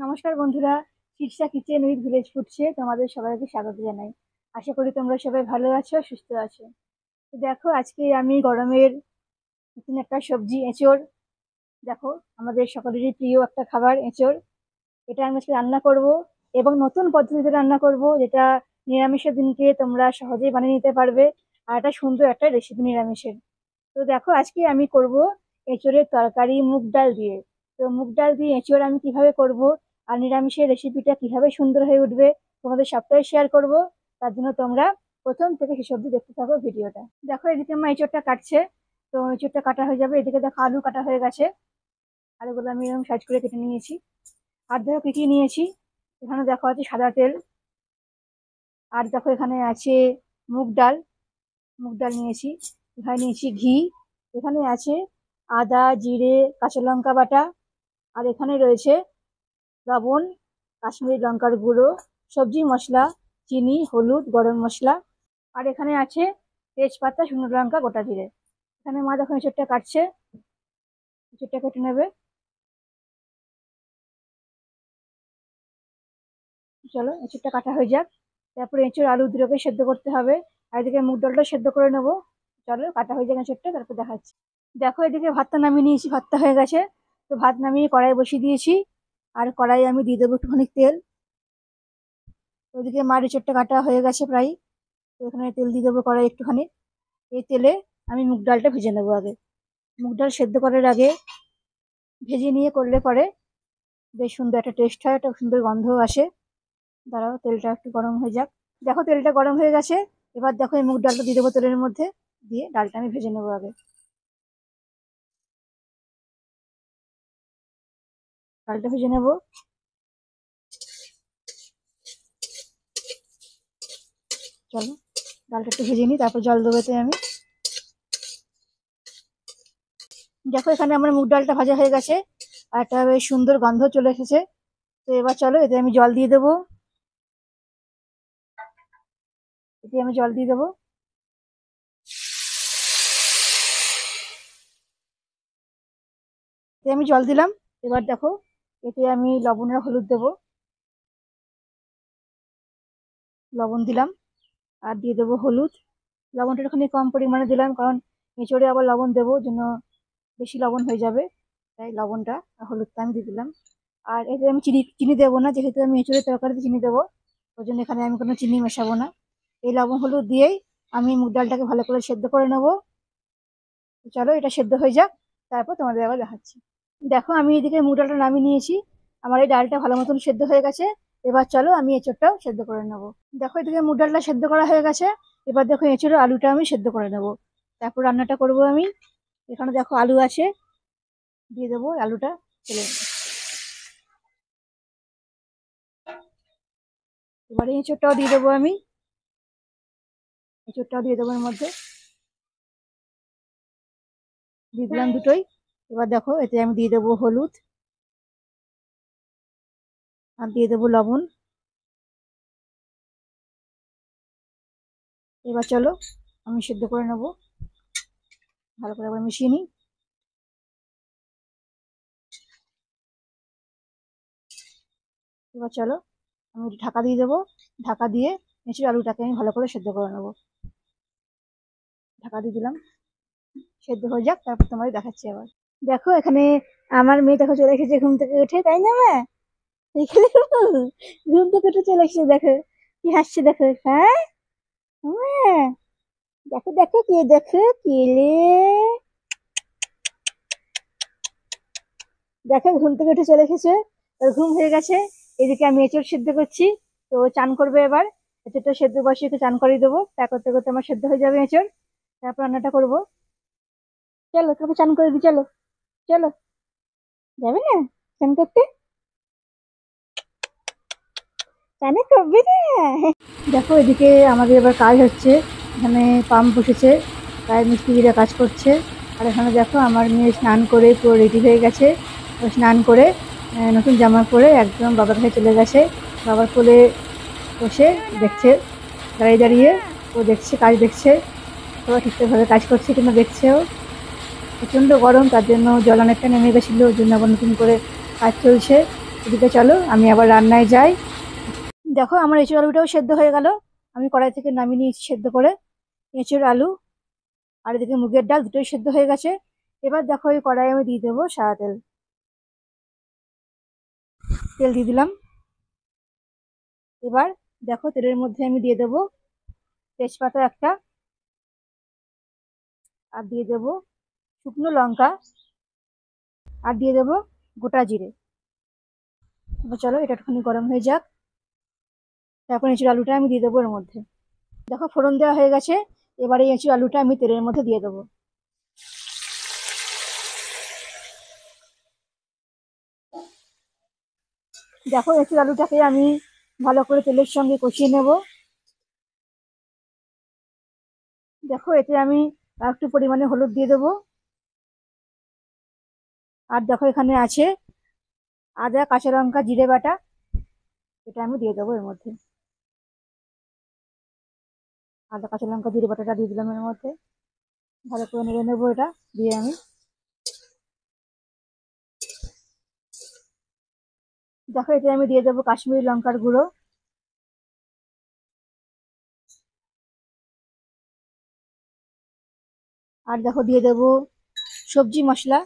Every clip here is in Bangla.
নমস্কার বন্ধুরা, শীর্ষা কিচেন উইথ ভিলেজ ফুডসে তোমাদের সবাইকে স্বাগত জানাই। আশা করি তোমরা সবাই ভালো আছো, সুস্থ আছো। তো দেখো, আজকে আমি গরমের নতুন একটা সবজি এঁচোড়। দেখো, আমাদের সকলেরই প্রিয় একটা খাবার এঁচোড়। এটা আমি আজকে রান্না করব এবং নতুন পদ্ধতিতে রান্না করব, যেটা নিরামিষের দিনকে তোমরা সহজেই বানিয়ে নিতে পারবে। আর এটা সুন্দর একটা রেসিপি নিরামিষের। তো দেখো, আজকে আমি করব এঁচোড়ের তরকারি মুগ ডাল দিয়ে। তো মুগ ডাল দিয়ে এঁচোড় আমি কিভাবে করব আর নিরামিষের রেসিপিটা কিভাবে সুন্দর হয়ে উঠবে তোমাদের সবটাই শেয়ার করব। তার জন্য তোমরা প্রথম থেকে শেষ অবধি দেখতে থাকো ভিডিওটা। দেখো, এদিকে আমার এঁচোড়টা কাটছে। তো এঁচোড়টা কাটা হয়ে যাবে। এদিকে দেখো, আলু কাটা হয়ে গেছে। আলুগুলো আমি এরকম সাইজ করে কেটে নিয়েছি। আর দেখো কি কি নিয়েছি। এখানে দেখো আছে সাদা তেল। আর দেখো এখানে আছে মুগ ডাল। মুগ ডাল নিয়েছি। এখানে নিয়েছি ঘি। এখানে আছে আদা, জিরে, কাঁচা লঙ্কা বাটা। আর এখানে রয়েছে লবণ, কাশ্মীরি লঙ্কার গুঁড়ো, সবজি মশলা, চিনি, হলুদ, গরম মশলা। আর এখানে আছে তেজপাতা, শুকনো লঙ্কা, গোটা জিরে। এখানে মা দেখো এঁচোড়টা কাটছে। এঁচোড়টা কেটে নেবে। চলো, এঁচোড়টা কাটা হয়ে যাক। তারপরে এঁচোড় আলু দুটোকে সেদ্ধ করতে হবে। আর এদিকে মুগ ডালটা সেদ্ধ করে নেবো। চলো, কাটা হয়ে যাক এঁচোড়টা, তারপর দেখাচ্ছি। দেখো, এদিকে ভাতটা নামিয়ে নিয়েছি। ভাতটা হয়ে গেছে। তো ভাত নামিয়ে কড়াই বসিয়ে দিয়েছি। আর কড়াই আমি দিয়ে দেবো একটুখানি তেল। ওইদিকে মার এঁচোড়টা কাটা হয়ে গেছে প্রায়। তো এখানে তেল দিয়ে দেবো কড়াই একটুখানি। এই তেলে আমি মুগ ডালটা ভেজে নেবো আগে। মুগ ডাল সেদ্ধ করার আগে ভেজে নিয়ে করলে পরে বেশ সুন্দর একটা টেস্ট হয়, একটা সুন্দর গন্ধ আসে। দাঁড়াও, তেলটা একটু গরম হয়ে যাক। দেখো, তেলটা গরম হয়ে গেছে। এবার দেখো, এই মুগ ডালটা দিয়ে দেবো তেলের মধ্যে। দিয়ে ডালটা আমি ভেজে নেবো আগে। ডালটা ভেজে নেবো। চলো, ডালটা একটু ভেজে নিই, তারপর জল দেবো এতে আমি। দেখো, এখানে আমার মুগ ডালটা ভাজা হয়ে গেছে। আর একটা বেশ সুন্দর গন্ধ চলে এসেছে। তো এবার চলো, এতে আমি জল দিয়ে দেবো। এতে আমি জল দিয়ে দেবো। এতে আমি জল দিলাম। এবার দেখো, এতে আমি লবণ আর হলুদ দেবো। লবণ দিলাম। আর দিয়ে দেবো হলুদ। লবণটা একটুখানি কম পরিমাণে দিলাম, কারণ এঁচোড়ে আবার লবণ দেবো, জন্য বেশি লবণ হয়ে যাবে। তাই লবণটা আর হলুদটা আমি দিয়ে দিলাম। আর এতে আমি চিনি চিনি দেবো না, যেহেতু আমি এঁচোড়ের তরকারিতে চিনি দেবো। ওই জন্য এখানে আমি কোনো চিনি মেশাবো না। এই লবণ হলুদ দিয়েই আমি মুগ ডালটাকে ভালো করে সেদ্ধ করে নেবো। চলো, এটা সেদ্ধ হয়ে যাক, তারপর তোমাদের আবার দেখাচ্ছি। দেখো, আমি এদিকে মুগ ডালটা নামিয়ে নিয়েছি। আমার এই ডালটা ভালো মতন সেদ্ধ হয়ে গেছে। এবার চলো, আমি এঁচোড়টাও সেদ্ধ করে নেবো। দেখো, এদিকে মুগ ডালটা সেদ্ধ করা হয়ে গেছে। এবার দেখো, এঁচোড়ের আলুটা আমি সেদ্ধ করে নেবো। তারপর রান্নাটা করবো আমি। এখানে দেখো আলু আছে। দিয়ে দেবো আলুটা তেলে। এবারে এঁচোড়টাও দিয়ে দেবো আমি। এঁচোড়টাও দিয়ে দেবো এর মধ্যে। দিয়ে দিলাম দুটোই। এবার দেখো, এতে আমি দিয়ে দেবো হলুদ। আর দিয়ে দেবো লবণ। এবার চলো, আমি সেদ্ধ করে নেবো। ভালো করে আবার মিশিয়ে নিই। এবার চলো, আমি ঢাকা দিয়ে দেবো। ঢাকা দিয়ে এঁচোড় আলুটাকে আমি ভালো করে সেদ্ধ করে নেবো। ঢাকা দিয়ে দিলাম। সেদ্ধ হয়ে যাক, তারপর তোমাদের দেখাচ্ছি আবার। দেখো, এখানে আমার মেয়ে দেখো চলে এসেছে ঘুম থেকে উঠে, তাই না মা? এখানে ঘুম থেকে উঠে চলে এসেছে। দেখো কি হাসছে, দেখো। হ্যাঁ মা, দেখো দেখো কে, দেখো কেলে। দেখো, ঘুম থেকে উঠে চলে এসেছে। ওর ঘুম হয়ে গেছে। এদিকে আমি এঁচোড় সেদ্ধ করছি। তো চান করবে এবার। এঁচোড়টা সেদ্ধ বসিয়ে একটু চান করিয়ে দেবো। তা করতে করতে আমার সেদ্ধ হয়ে যাবে এঁচোড়। তারপর রান্নাটা করবো। চলো, তোকে চান করে দিই। চলো চলো। যাবে না চান করতে? চানে করবে না? দেখো, এদিকে আমাদের এবার কাজ হচ্ছে। এখানে পাম্প বসেছে, তাই মিস্ত্রিরা কাজ করছে। আর এখানে দেখো, আমার মেয়ে স্নান করে পুরো রেডি হয়ে গেছে। ও স্নান করে নতুন জামা পরে একদম বাবার কাছে চলে গেছে। বাবার কোলে বসে দেখছে, দাঁড়িয়ে দাঁড়িয়ে ও দেখছে, কাজ দেখছে। সবাই ঠিকঠাকভাবে কাজ করছে কিনা দেখছেও। প্রচণ্ড গরম, তার জন্য জল অনেকটা নেমে গেছিলো, ওর জন্য আবার নতুন করে কাজ চলছে। এদিকে চলো আমি আবার রান্নায় যাই। দেখো আমার এঁচোড় আলুটাও সেদ্ধ হয়ে গেল। আমি কড়াই থেকে নামিয়ে নিয়েছি সেদ্ধ করে এঁচোড় আলু। আর এদিকে মুগের ডাল দুটোই সেদ্ধ হয়ে গেছে। এবার দেখো এই কড়াইয়ে আমি দিয়ে দেবো সাদা তেল। তেল দিয়ে দিলাম। এবার দেখো তেলের মধ্যে আমি দিয়ে দেবো তেজপাতা একটা, আর দিয়ে দেবো শুকনো লঙ্কা, আর দিয়ে দেবো গোটা জিরে। এবার চলো এটা একটুখানি গরম হয়ে যাক। তারপর এঁচোড় আলুটা আমি দিয়ে দেবো এর মধ্যে। দেখো ফোড়ন দেওয়া হয়ে গেছে। এবারে এই এঁচোড় আলুটা আমি তেলের মধ্যে দিয়ে দেবো। দেখো এঁচোড় আলুটাকে আমি ভালো করে তেলের সঙ্গে কষিয়ে নেব। দেখো এতে আমি একটু পরিমাণে হলুদ দিয়ে দেবো। আর দেখো এখানে আছে আদা, কাঁচা লঙ্কা, জিরে বাটা, এটা আমি দিয়ে দেবো এর মধ্যে। আদা, কাঁচা লঙ্কা, জিরে বাটাটা দিয়ে দিলাম এর মধ্যে। ভালো করে নেড়ে নেবো এটা দিয়ে আমি। দেখো এতে আমি দিয়ে দেবো কাশ্মীরি লঙ্কার গুঁড়ো। আর দেখো দিয়ে দেবো সবজি মশলা,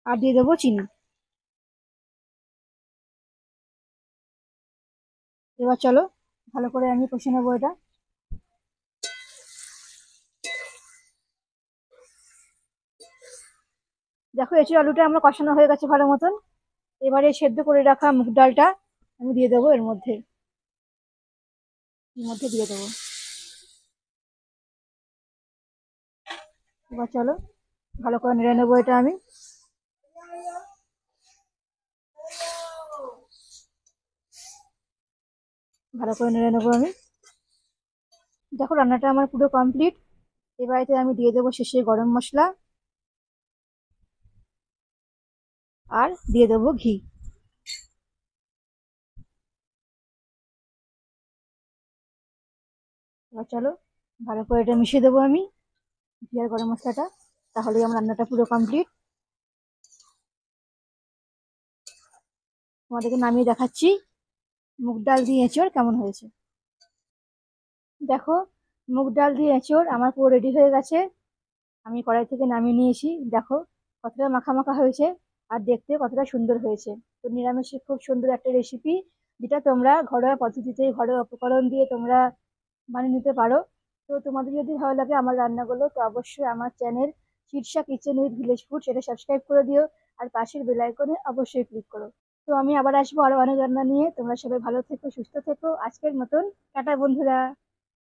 আর দিয়ে দেবো চিনি। এবার চলো ভালো করে আমি কষে নেবো এটা। দেখো এঁচোড় আলুটা আমার কষানো হয়ে গেছে ভালো মতন। এবারে সেদ্ধ করে রাখা মুগ ডালটা আমি দিয়ে দেবো এর মধ্যে দিয়ে দেবো। এবার চলো ভালো করে নেড়ে নেবো এটা আমি। ভালো করে নেড়ে নেবো আমি। দেখো রান্নাটা আমার পুরো কমপ্লিট। এবার এতে আমি দিয়ে দেবো শেষে গরম মশলা, আর দিয়ে দেবো ঘি। এবার চলো ভালো করে এটা মিশিয়ে দেবো আমি ঘি আর গরম মশলাটা। তাহলেই আমার রান্নাটা পুরো কমপ্লিট। তোমাদেরকে নামিয়ে দেখাচ্ছি মুগ ডাল দিয়ে এঁচোড় কেমন হয়েছে। দেখো মুগ ডাল দিয়ে এঁচোড় আমার পুরো রেডি হয়ে গেছে। আমি কড়াই থেকে নামিয়ে নিয়েছি। দেখো কতটা মাখা মাখা হয়েছে, আর দেখতে কতটা সুন্দর হয়েছে। তো নিরামিষে খুব সুন্দর একটা রেসিপি, যেটা তোমরা ঘরোয়া পদ্ধতিতে ঘরোয়া উপকরণ দিয়ে তোমরা বানিয়ে নিতে পারো। তো তোমাদের যদি ভালো লাগে আমার রান্নাগুলো, তো অবশ্যই আমার channel Shirsha kitchen with village food সেটা সাবস্ক্রাইব করে দিও, আর পাশের বেল আইকনে অবশ্যই ক্লিক করো। তো আমি আবার আসবো আরো অনেক রান্না নিয়ে। তোমরা সবাই ভালো থেকো, সুস্থ থেকো। আজকের মতন টাটা বন্ধুরা।